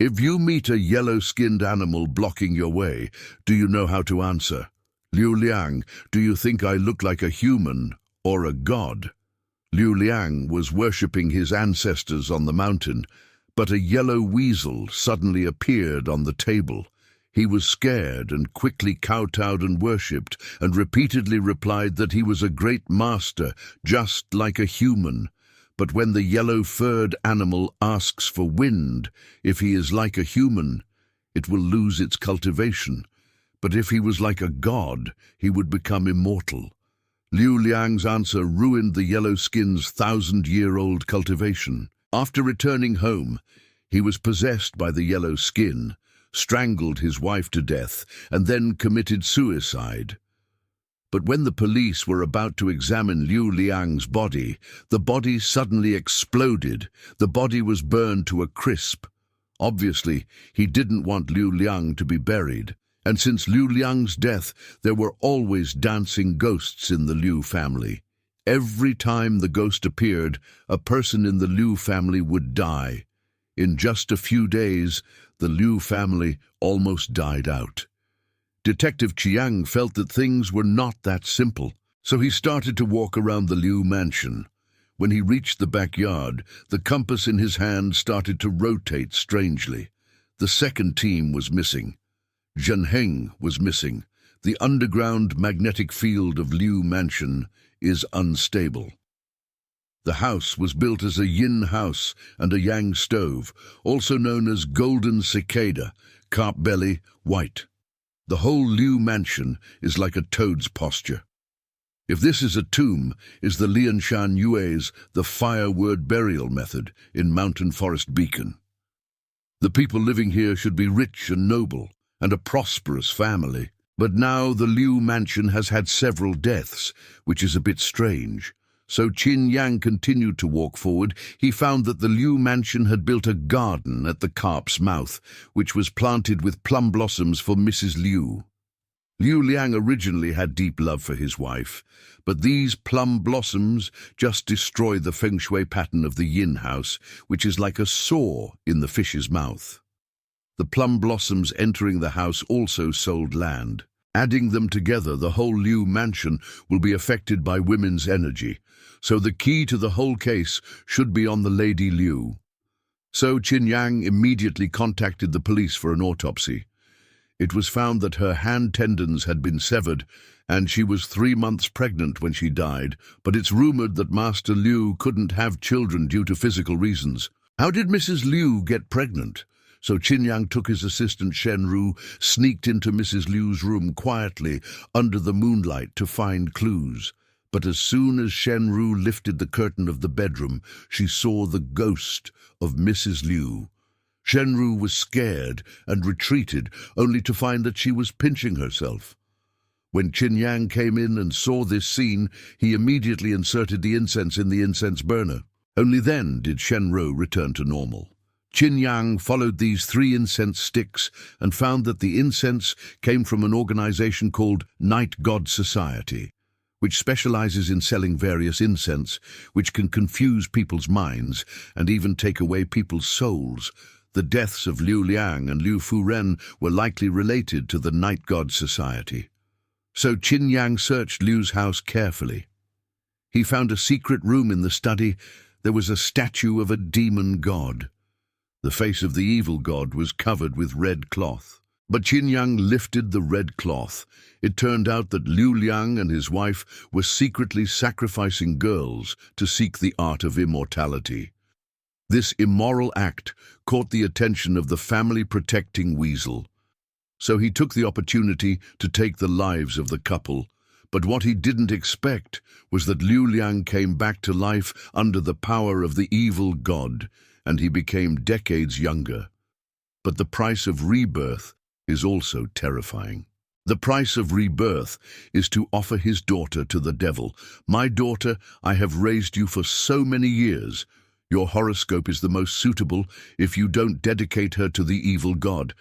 If you meet a yellow-skinned animal blocking your way, do you know how to answer? Liu Liang, do you think I look like a human or a god? Liu Liang was worshipping his ancestors on the mountain, but a yellow weasel suddenly appeared on the table. He was scared and quickly kowtowed and worshipped, and repeatedly replied that he was a great master, just like a human. But when the yellow-furred animal asks for wind, if he is like a human, it will lose its cultivation. But if he was like a god, he would become immortal. Liu Liang's answer ruined the yellow skin's 1,000-year-old cultivation. After returning home, he was possessed by the yellow skin, strangled his wife to death, and then committed suicide. But when the police were about to examine Liu Liang's body, the body suddenly exploded. The body was burned to a crisp. Obviously, he didn't want Liu Liang to be buried. And since Liu Liang's death, there were always dancing ghosts in the Liu family. Every time the ghost appeared, a person in the Liu family would die. In just a few days, the Liu family almost died out. Detective Qin Yang felt that things were not that simple, so he started to walk around the Liu Mansion. When he reached the backyard, the compass in his hand started to rotate strangely. The second team was missing. Zhenheng was missing. The underground magnetic field of Liu Mansion is unstable. The house was built as a yin house and a yang stove, also known as golden cicada, carp belly, white. The whole Liu Mansion is like a toad's posture. If this is a tomb, is the Lianshan Yue's the fire word burial method in Mountain Forest Beacon. The people living here should be rich and noble, and a prosperous family. But now the Liu Mansion has had several deaths, which is a bit strange. So Qin Yang continued to walk forward. He found that the Liu Mansion had built a garden at the carp's mouth, which was planted with plum blossoms for Mrs. Liu. Liu Liang originally had deep love for his wife, but these plum blossoms just destroy the feng shui pattern of the yin house, which is like a saw in the fish's mouth. The plum blossoms entering the house also sold land. Adding them together, the whole Liu Mansion will be affected by women's energy, so the key to the whole case should be on the Lady Liu. So Qin Yang immediately contacted the police for an autopsy. It was found that her hand tendons had been severed, and she was 3 months pregnant when she died, but it's rumored that Master Liu couldn't have children due to physical reasons. How did Mrs. Liu get pregnant? So Qin Yang took his assistant Shenru, sneaked into Mrs. Liu's room quietly under the moonlight to find clues. But as soon as Shenru lifted the curtain of the bedroom, she saw the ghost of Mrs. Liu. Shenru was scared and retreated, only to find that she was pinching herself. When Qin Yang came in and saw this scene, he immediately inserted the incense in the incense burner. Only then did Shenru return to normal. Qin Yang followed these 3 incense sticks and found that the incense came from an organization called Night God Society, which specializes in selling various incense, which can confuse people's minds and even take away people's souls. The deaths of Liu Liang and Liu Furen were likely related to the Night God Society. So Qin Yang searched Liu's house carefully. He found a secret room in the study. There was a statue of a demon god. The face of the evil god was covered with red cloth. But Qin Yang lifted the red cloth. It turned out that Liu Liang and his wife were secretly sacrificing girls to seek the art of immortality. This immoral act caught the attention of the family-protecting weasel. So he took the opportunity to take the lives of the couple. But what he didn't expect was that Liu Liang came back to life under the power of the evil god, and he became decades younger. But the price of rebirth is also terrifying. The price of rebirth is to offer his daughter to the devil. My daughter, I have raised you for so many years. Your horoscope is the most suitable if you don't dedicate her to the evil god.